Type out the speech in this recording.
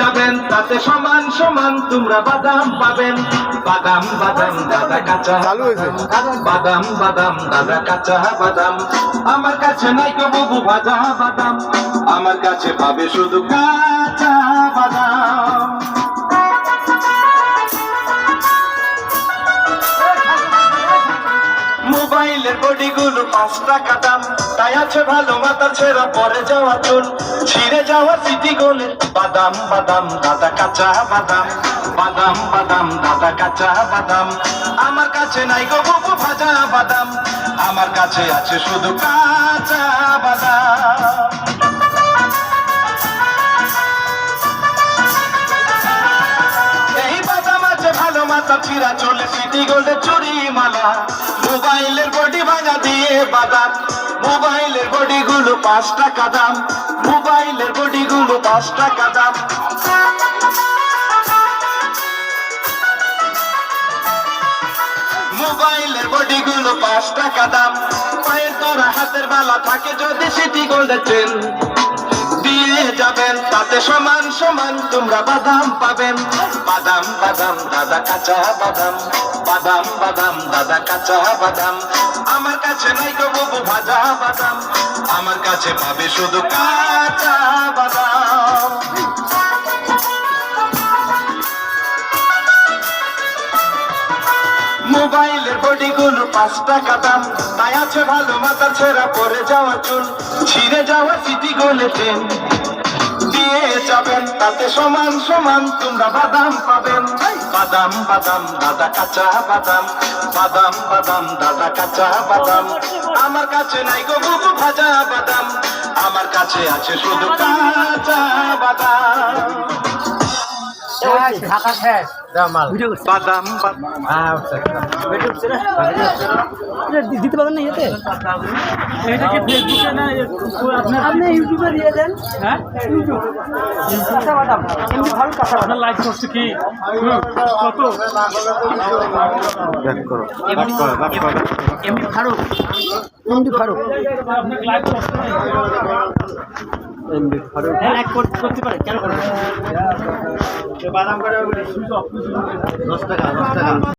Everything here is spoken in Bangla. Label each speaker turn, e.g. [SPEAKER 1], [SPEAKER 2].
[SPEAKER 1] যাবেন তাতে সমান সমান তোমরা বাদাম পাবেন। বাদাম বাদাম দাদা কাঁচা
[SPEAKER 2] চালু হয়েছে।
[SPEAKER 1] বাদাম বাদাম দাদা কাঁচা বাদাম। আমার কাছে নাই গো বুবু ভাজা বাদাম, আমার কাছে পাবে শুধু কাঁচা বাদাম। মোবাইলের বডিগুলো 5 টাকা দাম, তাই আছে ভালো মাথার ছেঁড়া পরে যাওয়া চুল, ছিঁড়ে যাওয়া সিটি গোলে বাদাম বাদাম দাদা কাঁচা বাদাম। বাদাম বাদাম দাদা কাঁচা বাদাম। আমার কাছে নাই গো বুবু ভাজা বাদাম, আমার কাছে আছে শুধু কাঁচা বাদাম। এই বাদাম আছে ভালো মাথার ছিঁড়া চলে সিটি গোল্ডে চুরি মালা। মোবাইলের বডি ভাঙা দিয়ে বাদাম, মোবাইলের বডি গুলো 5 টাকা দাম, মোবাইলের বডি গুলো 5 টাকা দাম। মোবাইলের বডি গুলো 5 টাকা দাম। পায়ের তোরা হাতের বালা থাকে যদি সিটি গোল্ডের চেন দিয়ে যাবেন তাতে সমান সমান তোমরা বাদাম পাবেন। বাদাম বাদাম দাদা কাঁচা বাদাম, বাদাম বাদাম দাদা কাঁচা বাদাম। আমার কাছে নাই গো বুবু ভাজা বাদাম, আমার কাছে পাবে শুধু কাঁচা বাদাম। মোবাইলের বডি গুলো 5 টাকা দাম, তাই আছে ভালো মাথার ছেঁড়া পরে যাওয়া চুল, ছিঁড়ে যাওয়া সিটি গোলে চেন দিয়ে যাবেন তাতে সমান সমান তোমরা বাদাম পাবেন। বাদাম বাদাম দাদা কাঁচা বাদাম, বাদাম বাদাম দাদা কাঁচা বাদাম। আমার কাছে নাই গো বুবু ভাজা বাদাম, আমার কাছে আছে শুধু কাঁচা বাদাম।
[SPEAKER 2] ঢাকা শেষ
[SPEAKER 1] বাদাম
[SPEAKER 3] দিতে পারবেন না ইয়েতে,
[SPEAKER 4] এটাকে ফেসবুকে না
[SPEAKER 3] আপনি ইউটিউবে দিয়ে দেন।
[SPEAKER 4] হ্যাঁ
[SPEAKER 3] ইউটিউব কাঁচা বাদাম এমনি ভালো কাঁচা বাদাম।
[SPEAKER 4] আপনার লাইক করছে কি কত
[SPEAKER 3] এমনি ফারুক, এমনি ফারুক,
[SPEAKER 4] আপনাকে লাইক করছে
[SPEAKER 3] এমনি ফারুক লাইক করতে পারে কেন করবে?
[SPEAKER 4] বাদাম করে 10 টাকা